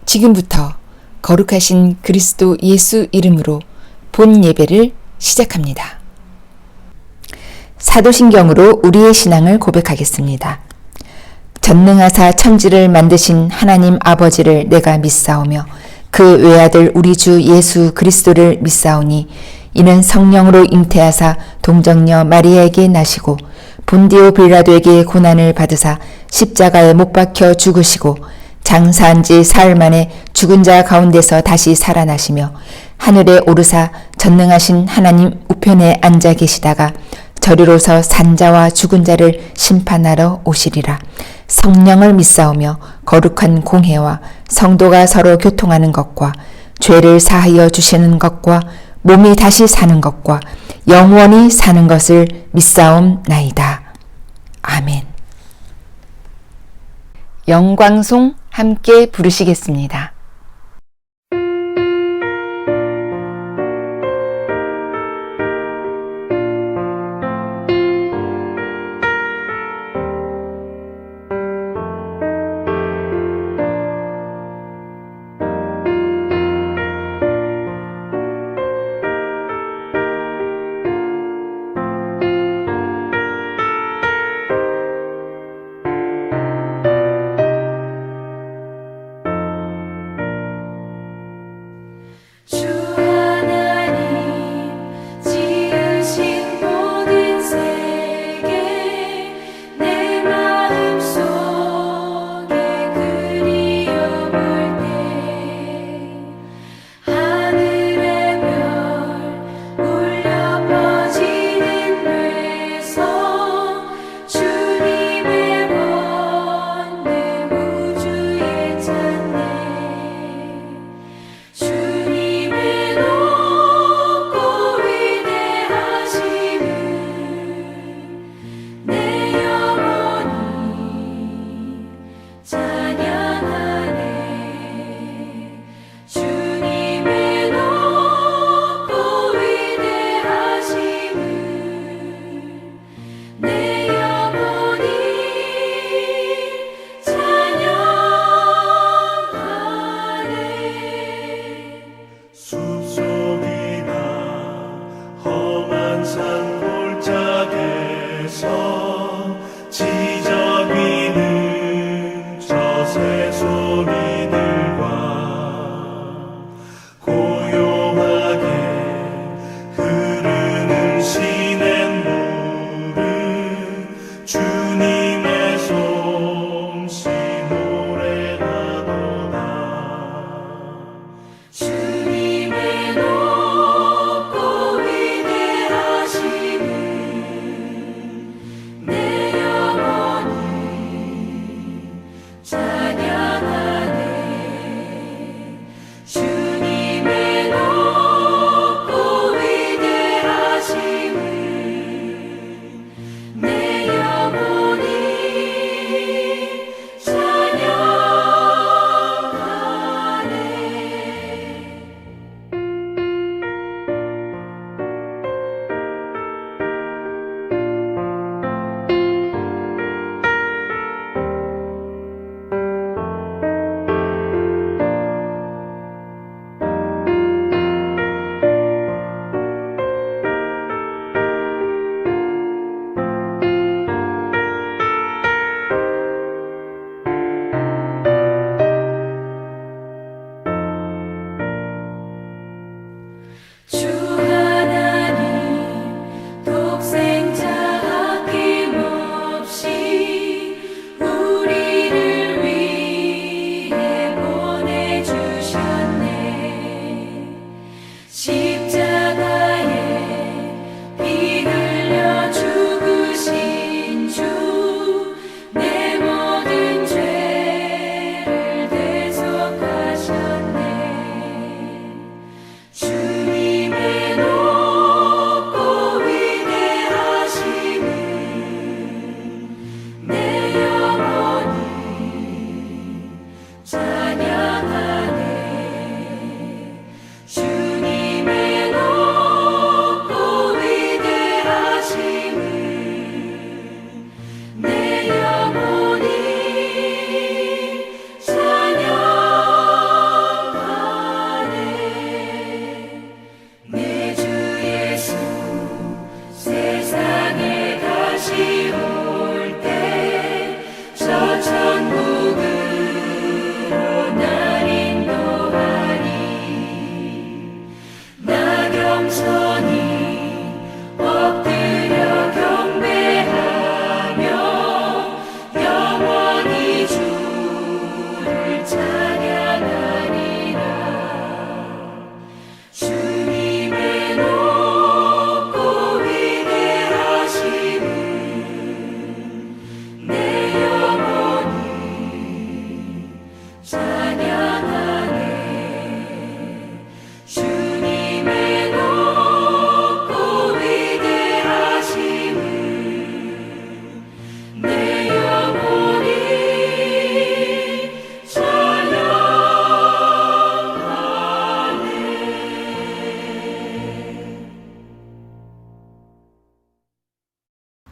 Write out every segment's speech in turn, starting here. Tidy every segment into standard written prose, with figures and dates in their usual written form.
지금부터 거룩하신 그리스도 예수 이름으로 본 예배를 시작합니다. 사도신경으로 우리의 신앙을 고백하겠습니다. 전능하사 천지를 만드신 하나님 아버지를 내가 믿사오며 그 외아들 우리 주 예수 그리스도를 믿사오니 이는 성령으로 잉태하사 동정녀 마리아에게 나시고 본디오 빌라도에게 고난을 받으사 십자가에 못 박혀 죽으시고 장사한 지 사흘 만에 죽은 자 가운데서 다시 살아나시며 하늘에 오르사 전능하신 하나님 우편에 앉아 계시다가 저리로서 산자와 죽은 자를 심판하러 오시리라. 성령을 믿사오며 거룩한 공회와 성도가 서로 교통하는 것과 죄를 사하여 주시는 것과 몸이 다시 사는 것과 영원히 사는 것을 믿사옵나이다. 아멘. 영광송 함께 부르시겠습니다. 네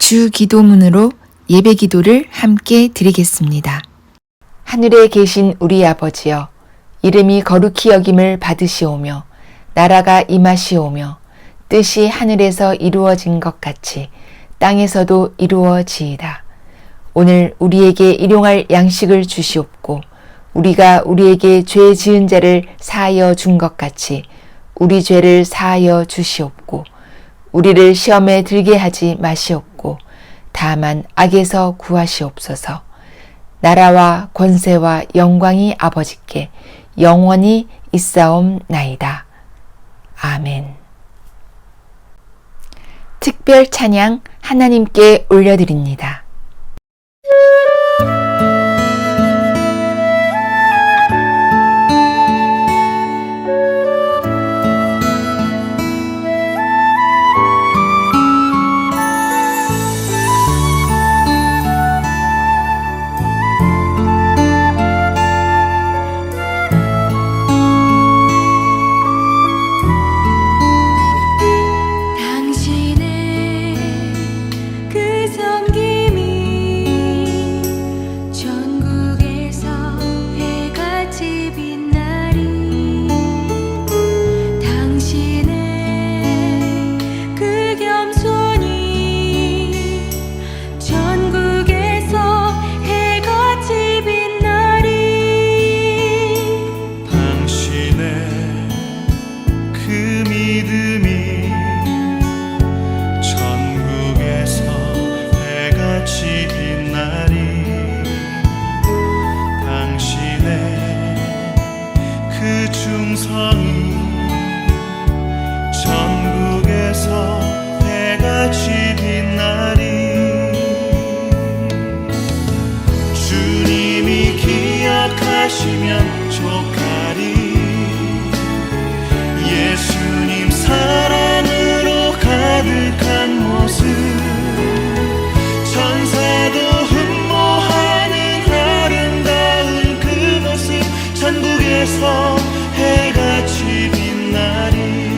주 기도문으로 예배 기도를 함께 드리겠습니다. 하늘에 계신 우리 아버지여, 이름이 거룩히 여김을 받으시오며 나라가 임하시오며 뜻이 하늘에서 이루어진 것 같이 땅에서도 이루어지이다. 오늘 우리에게 일용할 양식을 주시옵고 우리가 우리에게 죄 지은 자를 사하여 준 것 같이 우리 죄를 사하여 주시옵고 우리를 시험에 들게 하지 마시옵고 다만 악에서 구하시옵소서. 나라와 권세와 영광이 아버지께 영원히 있사옵나이다. 아멘. 특별 찬양 하나님께 올려드립니다. 하시면 족하리. 예수님 사랑으로 가득한 모습, 천사도 흠모하는 아름다운 그 모습, 천국에서 해같이 빛나리.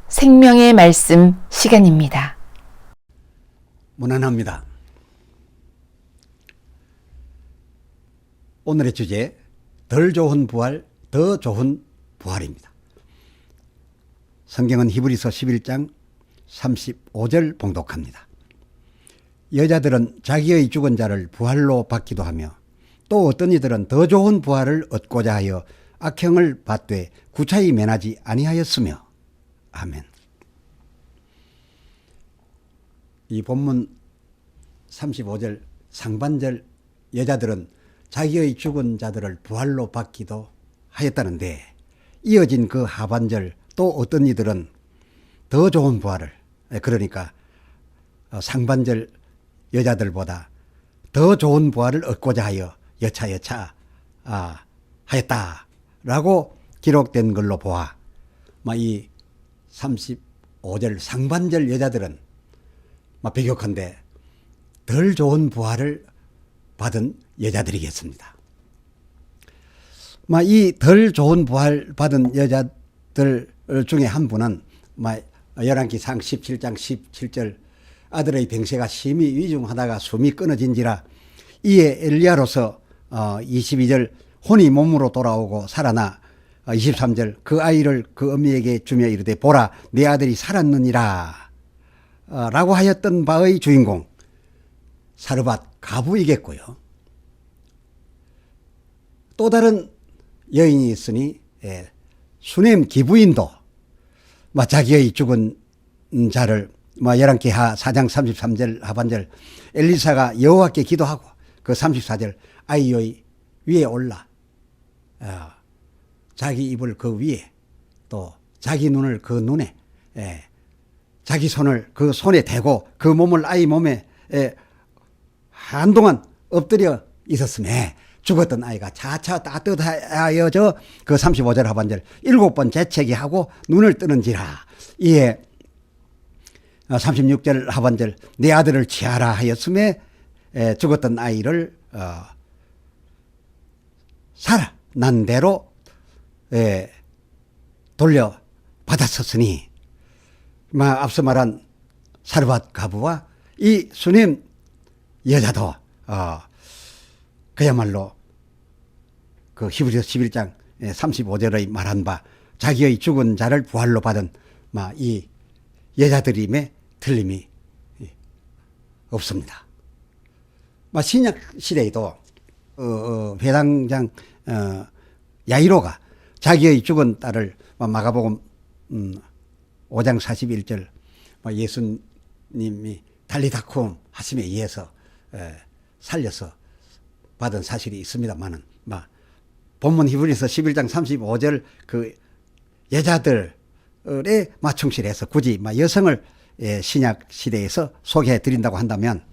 생명의 말씀 시간입니다. 무난합니다. 오늘의 주제, 덜 좋은 부활, 더 좋은 부활입니다. 성경은 히브리서 11장 35절 봉독합니다. 여자들은 자기의 죽은 자를 부활로 받기도 하며 또 어떤 이들은 더 좋은 부활을 얻고자 하여 악행을 받되 구차히 면하지 아니하였으며. 아멘. 이 본문 35절 상반절 여자들은 자기의 죽은 자들을 부활로 받기도 하였다는데, 이어진 그 하반절 또 어떤 이들은 더 좋은 부활을, 그러니까 상반절 여자들보다 더 좋은 부활을 얻고자 하여 여차여차 하였다라고 기록된 걸로 보아 이 35절 상반절 여자들은 비교컨대 덜 좋은 부활을 받은 여자들이겠습니다. 이 덜 좋은 부활 받은 여자들 중에 한 분은 열왕기상 17장 17절 아들의 병세가 심히 위중하다가 숨이 끊어진지라 이에 엘리야로서 22절 혼이 몸으로 돌아오고 살아나 23절 그 아이를 그 어미에게 주며 이르되 보라 내 아들이 살았느니라 라고 하였던 바의 주인공 사르밧 가부이겠고요. 또 다른 여인이 있으니 수넴 기부인도 자기의 죽은 자를 열왕기하 4장 33절 하반절 엘리사가 여호와께 기도하고 그 34절 아이의 위에 올라 자기 입을 그 위에 또 자기 눈을 그 눈에 자기 손을 그 손에 대고 그 몸을 아이 몸에 한동안 엎드려 있었음에 죽었던 아이가 차차 따뜻하여져 그 35절 하반절 7번 재채기 하고 눈을 뜨는지라 이에 36절 하반절 내 아들을 취하라 하였음에 죽었던 아이를 살아난 대로 돌려받았었으니 앞서 말한 사르밧 가부와 이 수넴 여자도 그야말로 그 히브리서 11장 35절의 말한 바 자기의 죽은 자를 부활로 받은 이 여자들임에 틀림이 없습니다. 신약 시대에도 회당장 야이로가 자기의 죽은 딸을 마가복음 5장 41절 예수님이 달리다쿰 하심에 의해서 살려서 받은 사실이 있습니다만은 본문 히브리서 11장 35절 그 여자들에 충실해서 굳이 여성을 신약 시대에서 소개해 드린다고 한다면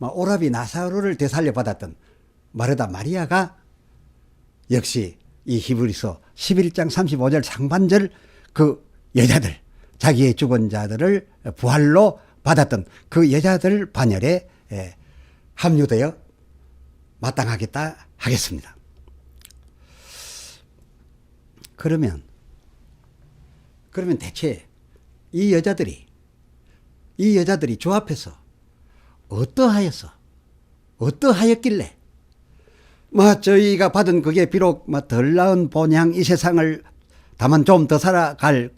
오라비 나사로를 되살려 받았던 마르다 마리아가 역시 이 히브리서 11장 35절 상반절 그 여자들 자기의 죽은 자들을 부활로 받았던 그 여자들 반열에 합류되어 마땅하겠다 하겠습니다. 그러면 대체 이 여자들이 주 앞에서 어떠하였길래 저희가 받은 그게 비록 덜 나은 본향 이 세상을 다만 좀 더 살아갈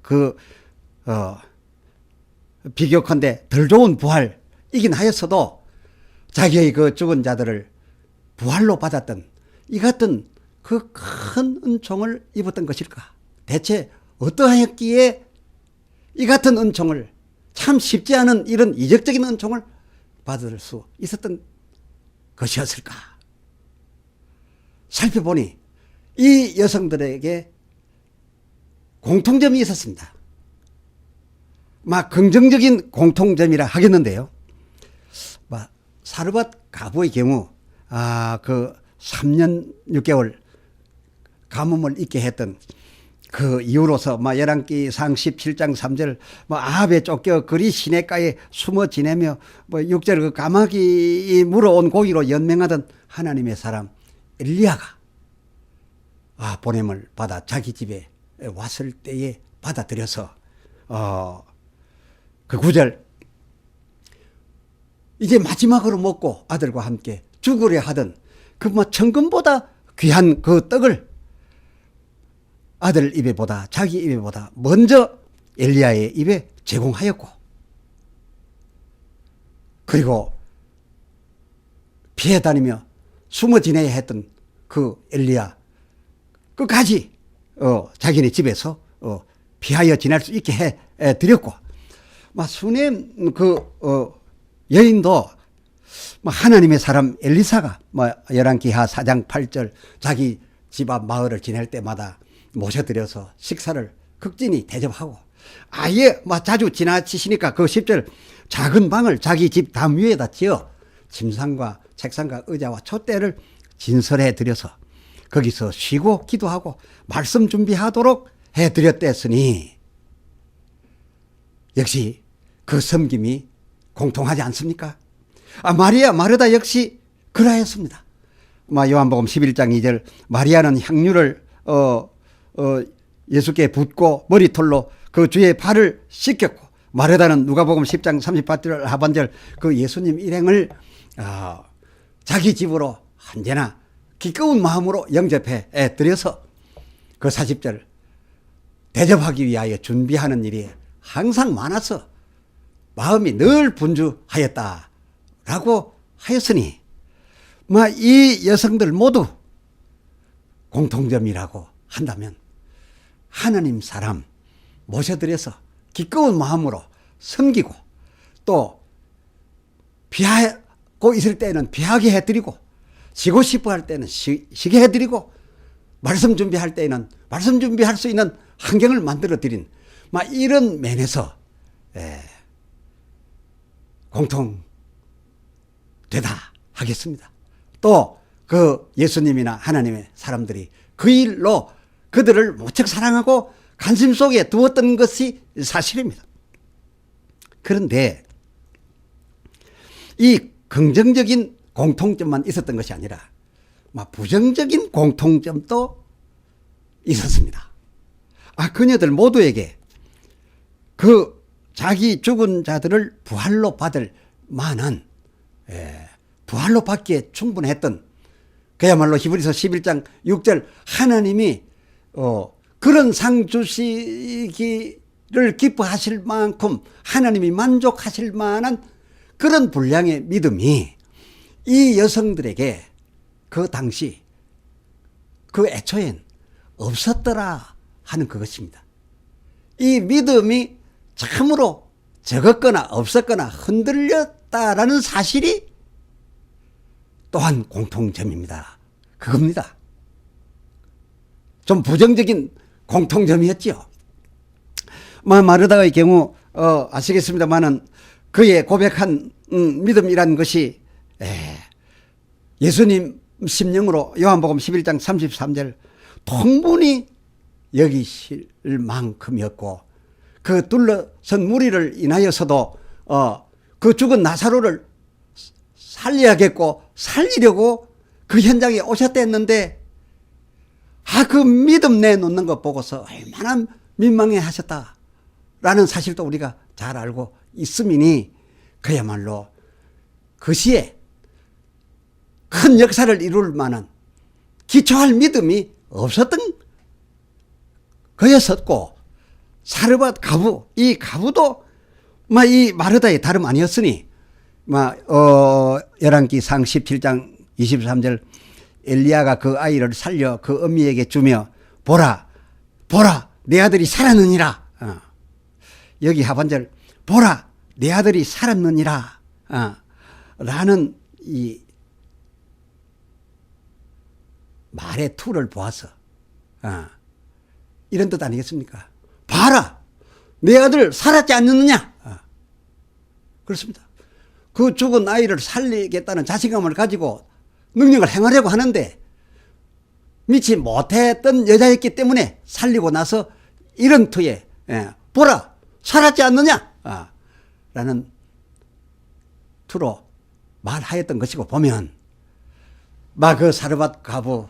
비교컨대 덜 좋은 부활이긴 하였어도 자기의 그 죽은 자들을 부활로 받았던 이 같은 그 큰 은총을 입었던 것일까? 대체 어떠하였기에 이 같은 은총을 참 쉽지 않은 이런 이적적인 은총을 받을 수 있었던 것이었을까? 살펴보니 이 여성들에게 공통점이 있었습니다. 긍정적인 공통점이라 하겠는데요. 사르밧 가부의 경우 그 3년 6개월 가뭄을 잊게 했던 그 이후로서 열왕기상 17장 3절 아합에 쫓겨 그리 시냇가에 숨어 지내며 6절 그 까마귀 물어온 고기로 연명하던 하나님의 사람 엘리야가 보냄을 받아 자기 집에 왔을 때에 받아들여서 그 9절 이제 마지막으로 먹고 아들과 함께 죽으려 하던 그 천금보다 귀한 그 떡을 아들 입에보다 자기 입에보다 먼저 엘리야의 입에 제공하였고 그리고 피해 다니며 숨어 지내야 했던 그 엘리야 끝까지 자기네 집에서 피하여 지낼 수 있게 해 드렸고, 수넴 여인도 하나님의 사람 엘리사가 열왕기하 4장 8절 자기 집 앞 마을을 지낼 때마다 모셔드려서 식사를 극진히 대접하고, 아예 자주 지나치시니까 그 10절 작은 방을 자기 집 담 위에다 지어 침상과 책상과 의자와 촛대를 진설해 드려서 거기서 쉬고 기도하고 말씀 준비하도록 해 드렸댔으니, 역시 그 섬김이 공통하지 않습니까? 마리아 마르다 역시 그러했습니다. 요한복음 11장 2절 마리아는 향유를 예수께 붓고 머리털로 그 주의 발을 씻겼고, 마르다는 누가복음 10장 38절 하반절 그 예수님 일행을 자기 집으로 언제나 기꺼운 마음으로 영접해 드려서 그 40절 대접하기 위하여 준비하는 일이 항상 많아서 마음이 늘 분주하였다라고 하였으니, 이 여성들 모두 공통점이라고 한다면 하나님 사람 모셔드려서 기꺼운 마음으로 섬기고, 또 피하고 있을 때는 피하게 해드리고, 쉬고 싶어 할 때는 쉬게 해드리고, 말씀 준비할 때는 말씀 준비할 수 있는 환경을 만들어 드린 이런 면에서 공통되다 하겠습니다. 또 그 예수님이나 하나님의 사람들이 그 일로 그들을 무척 사랑하고 관심 속에 두었던 것이 사실입니다. 그런데 이 긍정적인 공통점만 있었던 것이 아니라 부정적인 공통점도 있었습니다. 그녀들 모두에게 그 자기 죽은 자들을 부활로 받을 만한 부활로 받기에 충분했던, 그야말로 히브리서 11장 6절 하나님이 그런 상 주시기를 기뻐하실 만큼 하나님이 만족하실 만한 그런 분량의 믿음이 이 여성들에게 그 당시 그 애초엔 없었더라 하는 그것입니다. 이 믿음이 참으로 적었거나 없었거나 흔들렸다라는 사실이 또한 공통점입니다. 그겁니다. 좀 부정적인 공통점이었지요. 마르다의 경우 아시겠습니다만은 그의 고백한 믿음이란 것이 예수님 심령으로 요한복음 11장 33절 통분히 여기실 만큼이었고, 그 둘러선 무리를 인하여서도 그 죽은 나사로를 살려야겠고 살리려고 그 현장에 오셨댔는데, 그 믿음 내놓는 것 보고서 얼마나 민망해 하셨다라는 사실도 우리가 잘 알고 있음이니, 그야말로 그 시에 큰 역사를 이룰 만한 기초할 믿음이 없었던 그였었고, 사르밧 가부, 이 가부도 이 마르다의 다름 아니었으니, 열왕기상 17장 23절 엘리야가 그 아이를 살려 그 어미에게 주며 보라 내 아들이 살았느니라. 여기 하반절 보라 내 아들이 살았느니라 라는 이 말의 투를 보아서 이런 뜻 아니겠습니까? 봐라 내 아들 살았지 않느냐. 그렇습니다. 그 죽은 아이를 살리겠다는 자신감을 가지고 능력을 행하려고 하는데 미치 못했던 여자였기 때문에 살리고 나서 이런 투에 보라 살았지 않느냐 라는 투로 말하였던 것이고, 보면 그 사르밧 가부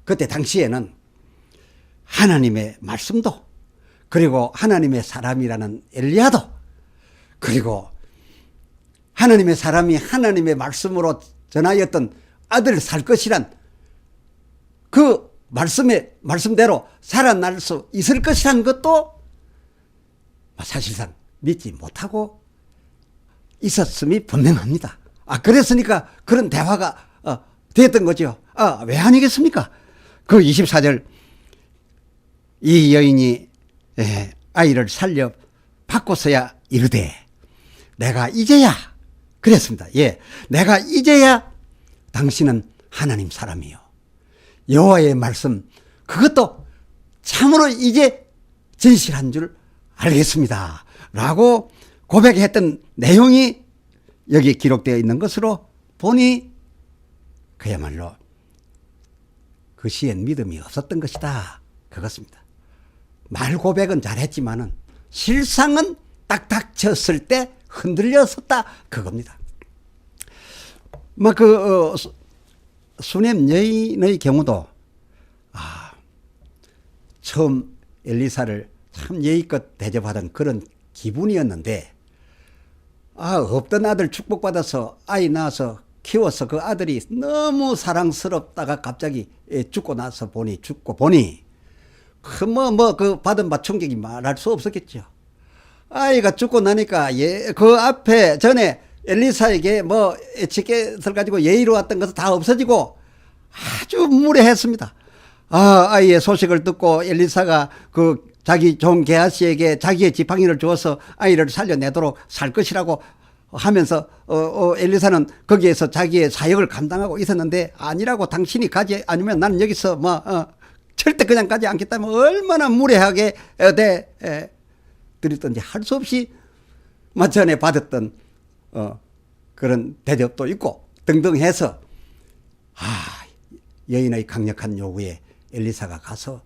그때 당시에는 하나님의 말씀도, 그리고 하나님의 사람이라는 엘리야도, 그리고 하나님의 사람이 하나님의 말씀으로 전하였던 아들을 살 것이란 그 말씀대로 살아날 수 있을 것이란 것도 사실상 믿지 못하고 있었음이 분명합니다. 그랬으니까 그런 대화가 됐던 거죠. 왜 아니겠습니까? 그 24절 이 여인이 아이를 살려 바꿔서야 이르되 내가 이제야 그랬습니다. 예, 내가 이제야 당신은 하나님 사람이요 여호와의 말씀 그것도 참으로 이제 진실한 줄 알겠습니다 라고 고백했던 내용이 여기 기록되어 있는 것으로 보니 그야말로 그 시엔 믿음이 없었던 것이다 그것입니다. 말 고백은 잘했지만은 실상은 딱딱 쳤을 때 흔들렸었다 그겁니다. 수넴 여인의 경우도 처음 엘리사를 참 예의껏 대접하던 그런 기분이었는데 없던 아들 축복받아서 아이 낳아서 키워서 그 아들이 너무 사랑스럽다가 갑자기 죽고 보니 그 받은 충격이 말할 수 없었겠죠. 아이가 죽고 나니까 그 앞에 전에 엘리사에게 에티켓을 가지고 예의로 왔던 것은 다 없어지고 아주 무례했습니다. 아이의 소식을 듣고 엘리사가 그 자기 종 게하시에게 자기의 지팡이를 주어서 아이를 살려내도록 살 것이라고 하면서 엘리사는 거기에서 자기의 사역을 감당하고 있었는데 아니라고 당신이 가지 않으면 나는 여기서 절대 그냥 가지 않겠다면 얼마나 무례하게 드렸던지 할 수 없이 전에 받았던 그런 대접도 있고 등등 해서 여인의 강력한 요구에 엘리사가 가서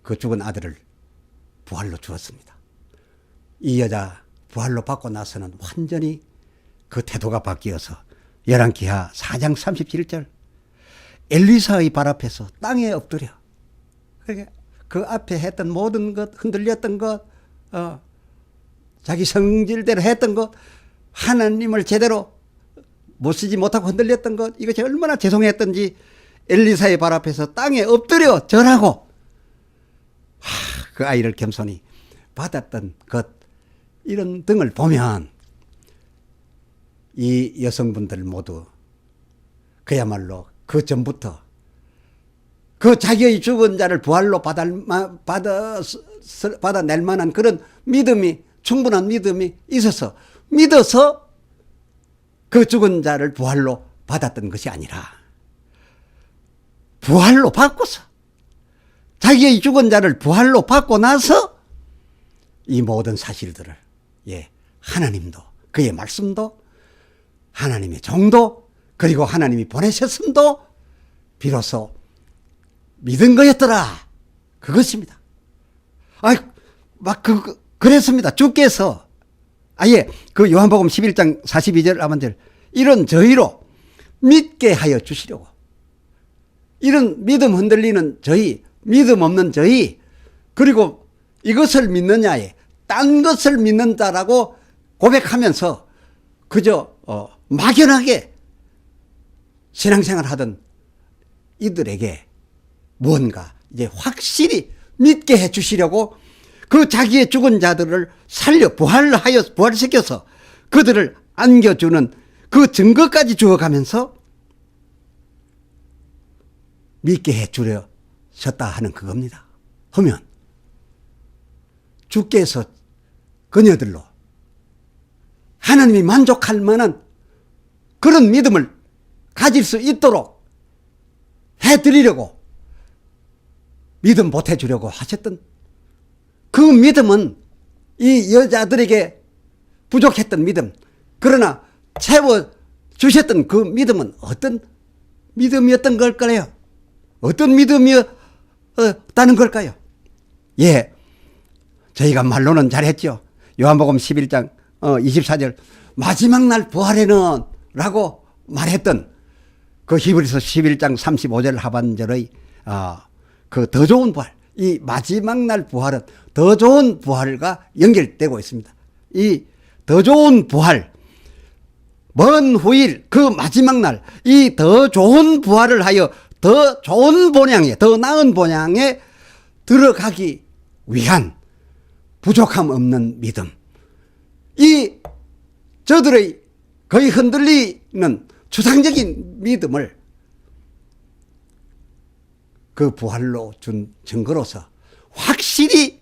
그 죽은 아들을 부활로 주었습니다. 이 여자 부활로 받고 나서는 완전히 그 태도가 바뀌어서 열왕기하 4장 37절 엘리사의 발 앞에서 땅에 엎드려 그 앞에 했던 모든 것 흔들렸던 것 자기 성질대로 했던 것 하나님을 제대로 모시지 못하고 흔들렸던 것 이것이 얼마나 죄송했던지 엘리사의 발 앞에서 땅에 엎드려 절하고 그 아이를 겸손히 받았던 것 이런 등을 보면 이 여성분들 모두 그야말로 그 전부터 그 자기의 죽은 자를 부활로 받아낼 만한 그런 믿음이 충분한 믿음이 있어서 믿어서 그 죽은 자를 부활로 받았던 것이 아니라 부활로 받고서 자기의 죽은 자를 부활로 받고 나서 이 모든 사실들을 하나님도 그의 말씀도 하나님의 정도 그리고 하나님이 보내셨음도 비로소 믿은 거였더라 그것입니다. 그랬습니다. 주께서 그 요한복음 11장 42절 하반절 이런 저희로 믿게 하여 주시려고 이런 믿음 흔들리는 저희 믿음 없는 저희 그리고 이것을 믿느냐에 딴 것을 믿는 자라고 고백하면서 그저 막연하게 신앙생활 하던 이들에게 무언가 이제 확실히 믿게 해 주시려고 그 자기의 죽은 자들을 살려 부활시켜서 그들을 안겨주는 그 증거까지 주어가면서 믿게 해 주려셨다 하는 그겁니다. 하면 주께서 그녀들로 하나님이 만족할 만한 그런 믿음을 가질 수 있도록 해드리려고 믿음 보태주려고 하셨던 그 믿음은 이 여자들에게 부족했던 믿음 그러나 채워주셨던 그 믿음은 어떤 믿음이었던 걸까요? 어떤 믿음이었다는 걸까요? 저희가 말로는 잘했죠. 요한복음 11장 24절 마지막 날 부활에는 라고 말했던 그 히브리서 11장 35절 하반절의 그 더 좋은 부활 이 마지막 날 부활은 더 좋은 부활과 연결되고 있습니다. 이 더 좋은 부활 먼 후일 그 마지막 날 이 더 좋은 부활을 하여 더 좋은 본향에 더 나은 본향에 들어가기 위한 부족함 없는 믿음 이 저들의 거의 흔들리는 추상적인 믿음을 그 부활로 준 증거로서 확실히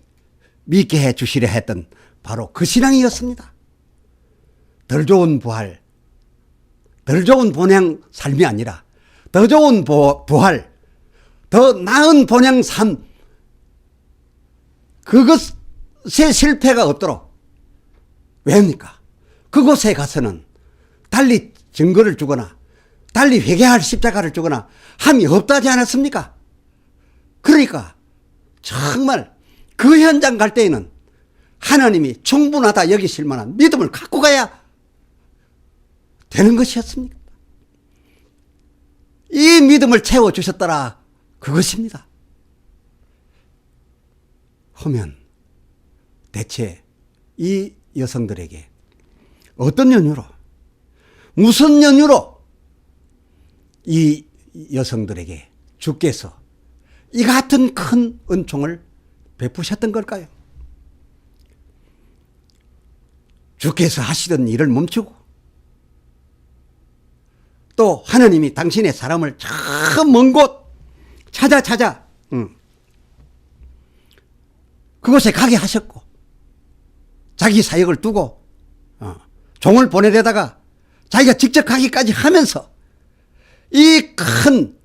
믿게 해 주시려 했던 바로 그 신앙이었습니다. 덜 좋은 부활, 덜 좋은 본향 삶이 아니라 더 좋은 부활, 더 나은 본향 삶, 그것에 실패가 없도록. 왜입니까? 그곳에 가서는 달리 증거를 주거나 달리 회개할 십자가를 주거나 함이 없다지 않았습니까? 그러니까 정말 그 현장 갈 때에는 하나님이 충분하다 여기실 만한 믿음을 갖고 가야 되는 것이었습니까? 이 믿음을 채워주셨더라, 그것입니다. 하면 대체 이 여성들에게 어떤 연유로, 무슨 연유로 이 여성들에게 주께서 이 같은 큰 은총을 베푸셨던 걸까요? 주께서 하시던 일을 멈추고 또 하나님이 당신의 사람을 저 먼 곳 찾아 그곳에 가게 하셨고 자기 사역을 두고 종을 보내려다가 자기가 직접 가기까지 하면서 이 큰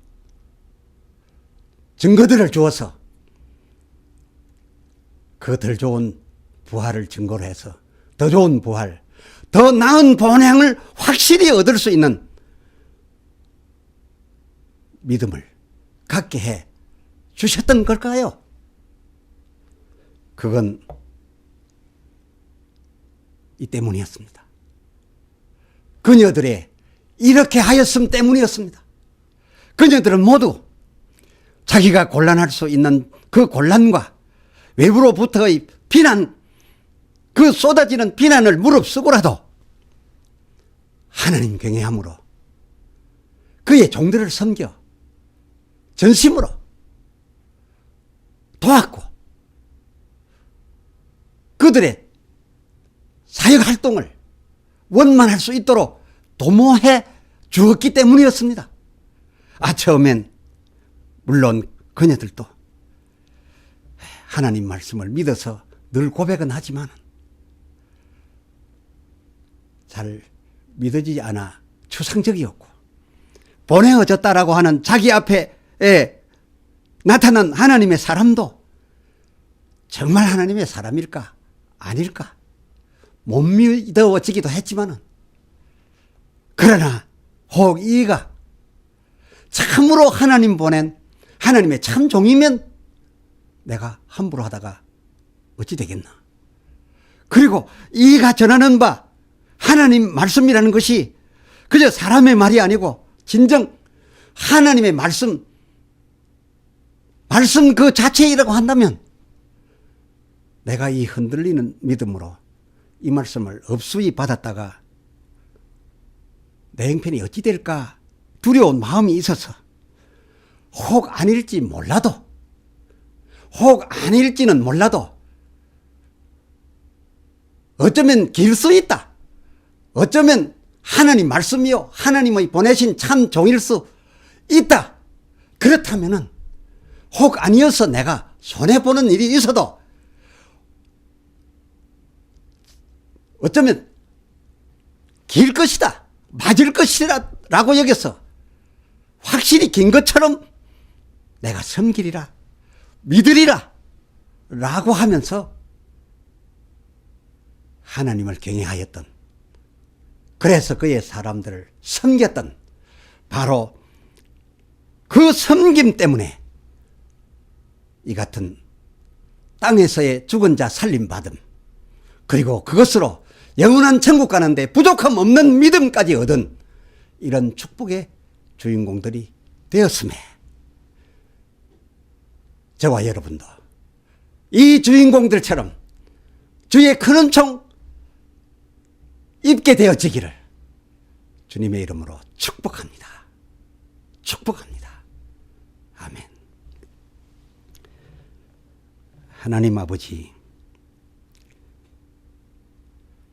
증거들을 주어서 그 덜 좋은 부활을 증거로 해서 더 좋은 부활, 더 나은 본향을 확실히 얻을 수 있는 믿음을 갖게 해 주셨던 걸까요? 그건 이 때문이었습니다. 그녀들의 이렇게 하였음 때문이었습니다. 그녀들은 모두 자기가 곤란할 수 있는 그 곤란과 외부로부터의 비난, 그 쏟아지는 비난을 무릅쓰고라도 하나님 경외함으로 그의 종들을 섬겨 전심으로 도왔고 그들의 사역 활동을 원만할 수 있도록 도모해 주었기 때문이었습니다. 처음엔 물론 그녀들도 하나님 말씀을 믿어서 늘 고백은 하지만 잘 믿어지지 않아 추상적이었고 보내어졌다라고 하는 자기 앞에 나타난 하나님의 사람도 정말 하나님의 사람일까 아닐까 못 믿어지기도 했지만은 그러나 혹 이가 참으로 하나님 보낸 하나님의 참 종이면 내가 함부로 하다가 어찌 되겠나. 그리고 이가 전하는 바 하나님 말씀이라는 것이 그저 사람의 말이 아니고 진정 하나님의 말씀 그 자체이라고 한다면 내가 이 흔들리는 믿음으로 이 말씀을 업수히 받았다가 내 형편이 어찌 될까 두려운 마음이 있어서 혹 아닐지 몰라도 혹 아닐지는 몰라도 어쩌면 길 수 있다. 어쩌면 하나님 말씀이요 하나님의 보내신 참 종일 수 있다. 그렇다면은 혹 아니어서 내가 손해보는 일이 있어도 어쩌면 길 것이다. 맞을 것이라 라고 여겨서 확실히 긴 것처럼 내가 섬기리라 믿으리라 라고 하면서 하나님을 경외하였던 그래서 그의 사람들을 섬겼던 바로 그 섬김 때문에 이 같은 땅에서의 죽은 자 살림받음 그리고 그것으로 영원한 천국 가는데 부족함 없는 믿음까지 얻은 이런 축복의 주인공들이 되었음에 저와 여러분도 이 주인공들처럼 주의 큰 은총 입게 되어지기를 주님의 이름으로 축복합니다. 축복합니다. 아멘. 하나님 아버지,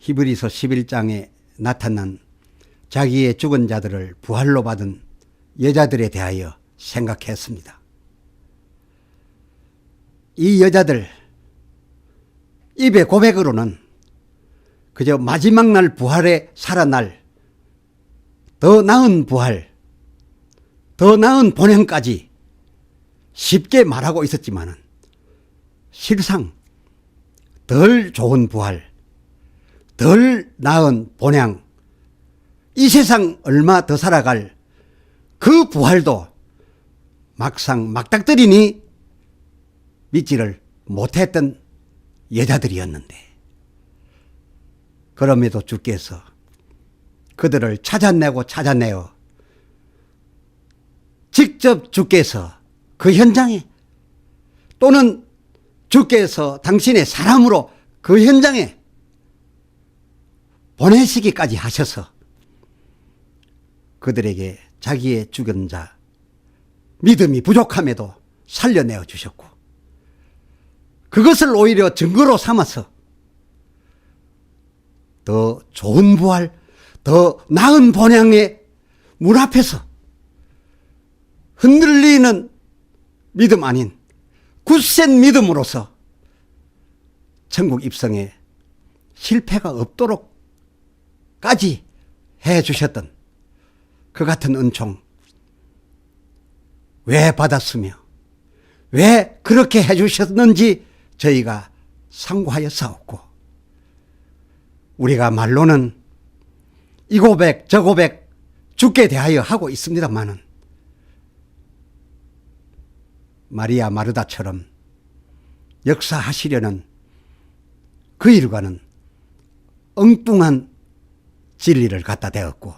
히브리서 11장에 나타난 자기의 죽은 자들을 부활로 받은 여자들에 대하여 생각했습니다. 이 여자들 입의 고백으로는 그저 마지막 날 부활에 살아날 더 나은 부활, 더 나은 본향까지 쉽게 말하고 있었지만은 실상 덜 좋은 부활, 덜 나은 본향, 이 세상 얼마 더 살아갈 그 부활도 막상 막닥뜨리니 믿지를 못했던 여자들이었는데, 그럼에도 주께서 그들을 찾아내어 직접 주께서 그 현장에, 또는 주께서 당신의 사람으로 그 현장에 보내시기까지 하셔서 그들에게 자기의 죽은 자, 믿음이 부족함에도 살려내어 주셨고, 그것을 오히려 증거로 삼아서 더 좋은 부활, 더 나은 본향의 문 앞에서 흔들리는 믿음 아닌 굳센 믿음으로서 천국 입성에 실패가 없도록까지 해주셨던 그 같은 은총, 왜 받았으며 왜 그렇게 해주셨는지 저희가 상고하여 싸웠고, 우리가 말로는 이 고백 저 고백 주께 대하여 하고 있습니다마는 마리아 마르다처럼 역사하시려는 그 일과는 엉뚱한 진리를 갖다 대었고,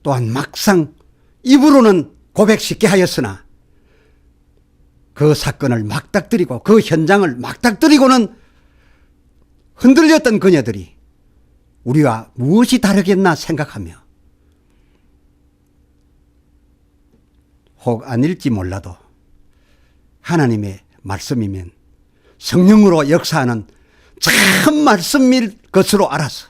또한 막상 입으로는 고백 쉽게 하였으나 그 사건을 막닥뜨리고 그 현장을 막닥뜨리고는 흔들렸던 그녀들이 우리와 무엇이 다르겠나 생각하며, 혹 아닐지 몰라도 하나님의 말씀이면 성령으로 역사하는 참 말씀일 것으로 알아서,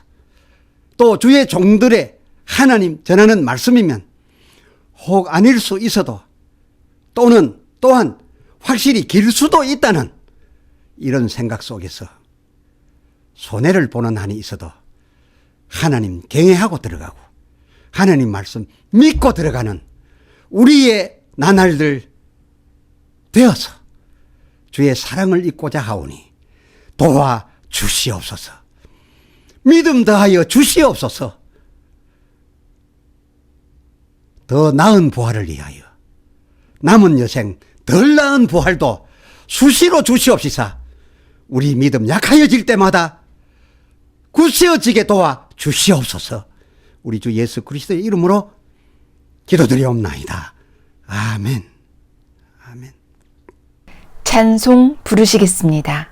또 주의 종들의 하나님 전하는 말씀이면 혹 아닐 수 있어도, 또한 확실히 길 수도 있다는 이런 생각 속에서 손해를 보는 한이 있어도 하나님 경외하고 들어가고 하나님 말씀 믿고 들어가는 우리의 나날들 되어서 주의 사랑을 잊고자 하오니 도와 주시옵소서. 믿음 더하여 주시옵소서. 더 나은 부활을 위하여 남은 여생 덜 나은 부활도 수시로 주시옵시사 우리 믿음 약하여질 때마다 굳세어지게 도와 주시옵소서. 우리 주 예수 그리스도의 이름으로 기도드리옵나이다. 아멘. 아멘. 찬송 부르시겠습니다.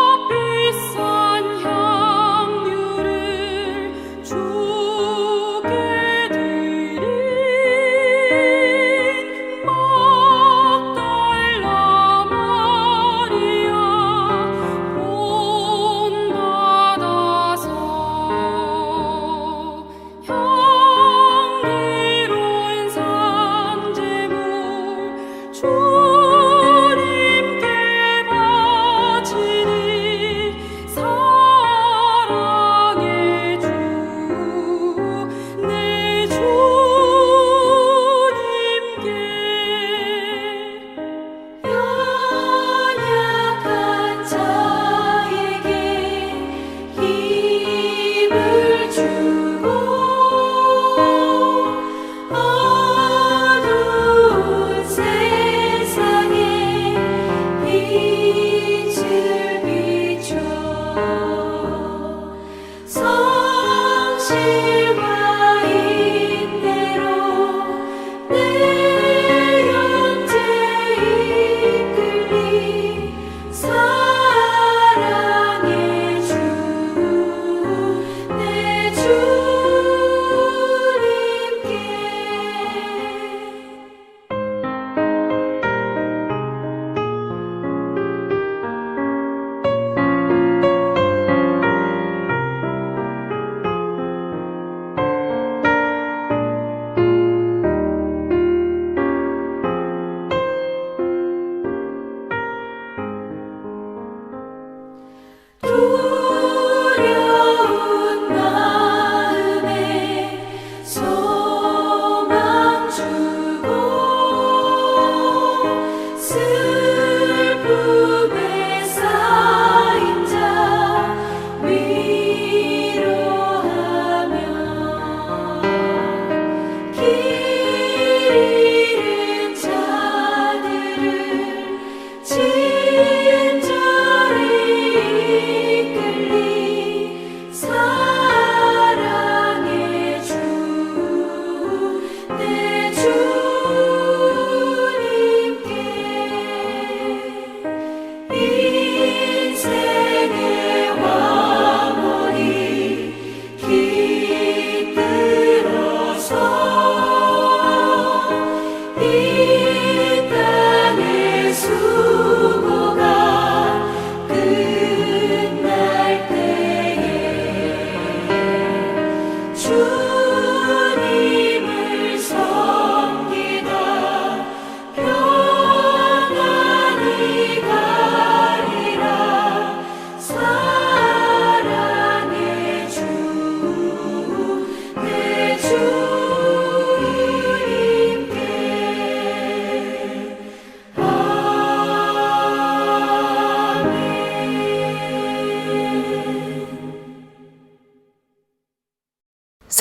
값비싼 향유를 주게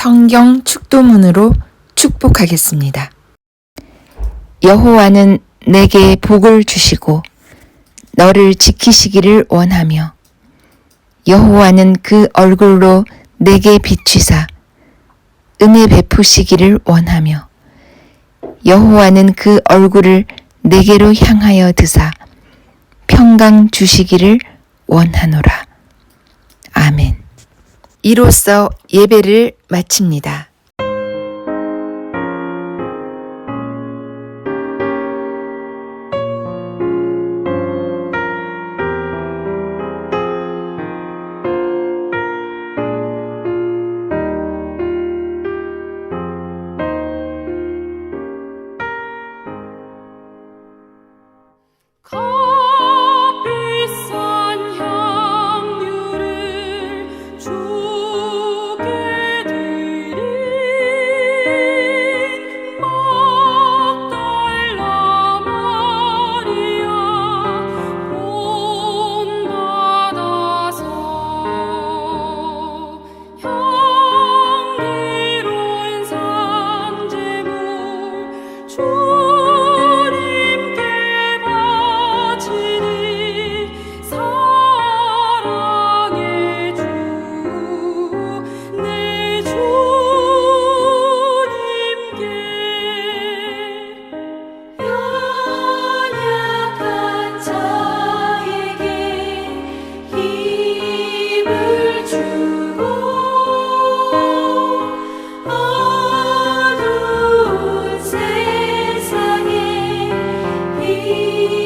성경 축도문으로 축복하겠습니다. 여호와는 내게 복을 주시고 너를 지키시기를 원하며 여호와는 그 얼굴로 내게 비추사 은혜 베푸시기를 원하며 여호와는 그 얼굴을 내게로 향하여 드사 평강 주시기를 원하노라. 아멘. 이로써 예배를 마칩니다. 값비싼 향유를 주께 드린 막달라 마리아 본받아서 향기로운 산제물 주님께 바치니 사랑의 주 내 주님께 연약한 자에게 힘을 주고 어두운 세상에 빛